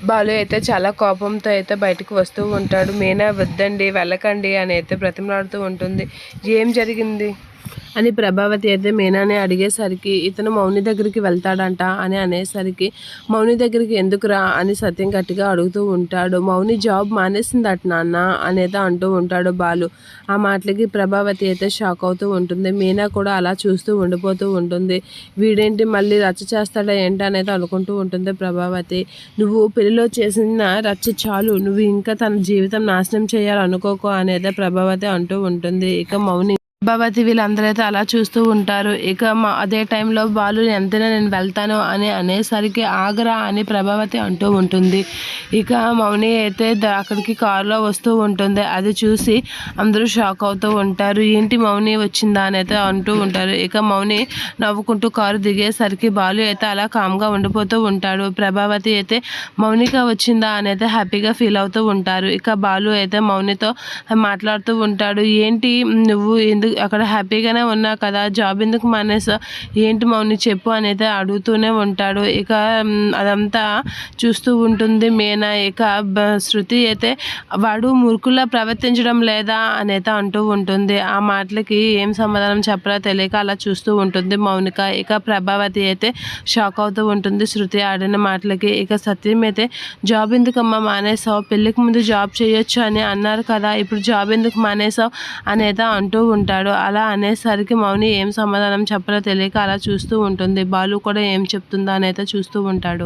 బాలు అయితే చాలా కోపంతో అయితే బయటకు వస్తూ ఉంటాడు. మీనా వద్దండి, వెళ్ళకండి అని అయితే బ్రతిమలాడుతూ ఉంటుంది. ఏం జరిగింది అని ప్రభావతి అయితే మీనాని అడిగేసరికి, ఇతను మౌని దగ్గరికి వెళ్తాడంట అని అనేసరికి, మౌని దగ్గరికి ఎందుకురా అని సత్యం గట్టిగా అడుగుతూ ఉంటాడు. మౌని జాబ్ మానేసిందట నాన్న అనేది అంటూ ఉంటాడు బాలు. ఆ మాటలకి ప్రభావతి అయితే షాక్ అవుతూ ఉంటుంది. మీనా కూడా అలా చూస్తూ ఉండిపోతూ ఉంటుంది. వీడేంటి మళ్ళీ రచ్చ చేస్తాడా ఏంటి అనేది అనుకుంటూ ఉంటుంది ప్రభావతి. నువ్వు పెళ్లిలో చేసిన రచ్చ చాలు, నువ్వు ఇంకా తన జీవితం నాశనం చేయాలనుకోకో అనేది ప్రభావతి అంటూ ఉంటుంది. ఇక మౌని ప్రభావతి వీళ్ళందరూ అయితే అలా చూస్తూ ఉంటారు. ఇక అదే టైంలో బాలు ఎంతైనా నేను వెళ్తాను అని అనేసరికి ఆగరా అని ప్రభావతి అంటూ ఉంటుంది. ఇక మౌని అయితే అక్కడికి కారులో వస్తూ ఉంటుంది. అది చూసి అందరూ షాక్ అవుతూ ఉంటారు. ఏంటి మౌని వచ్చిందా అని అయితే అంటూ ఉంటారు. ఇక మౌని నవ్వుకుంటూ కారు దిగేసరికి బాలు అయితే అలా కామ్గా ఉండిపోతూ ఉంటాడు. ప్రభావతి అయితే మౌనిక వచ్చిందా అని అయితే హ్యాపీగా ఫీల్ అవుతూ ఉంటారు. ఇక బాలు అయితే మౌనితో మాట్లాడుతూ ఉంటాడు. ఏంటి నువ్వు ఎందుకు అక్కడ హ్యాపీగానే ఉన్నా కదా, జాబ్ ఎందుకు మానేసా, ఏంటి మౌని చెప్పు అనేది అడుగుతూనే ఉంటాడు. ఇక అదంతా చూస్తూ ఉంటుంది మీనా. ఇక శృతి అయితే వాడు మురుకుల్లా ప్రవర్తించడం లేదా అనేది అంటూ ఉంటుంది. ఆ మాటలకి ఏం సమాధానం చెప్పరా తెలియక అలా చూస్తూ ఉంటుంది మౌనిక. ఇక ప్రభావతి అయితే షాక్ అవుతూ ఉంటుంది శృతి ఆడిన మాటలకి. ఇక సత్యం అయితే జాబ్ ఎందుకమ్మా మానేసావు, పెళ్ళికి ముందు జాబ్ చేయొచ్చు అని అన్నారు కదా, ఇప్పుడు జాబ్ ఎందుకు మానేసావు అనేది అంటూ ఉంటాడు. అలా అనేసరికి మౌని ఏం సమాధానం చెప్పలో తెలియక అలా చూస్తూ ఉంటుంది. బాలు కూడా ఏం చెప్తుందా అనేది చూస్తూ ఉంటాడు.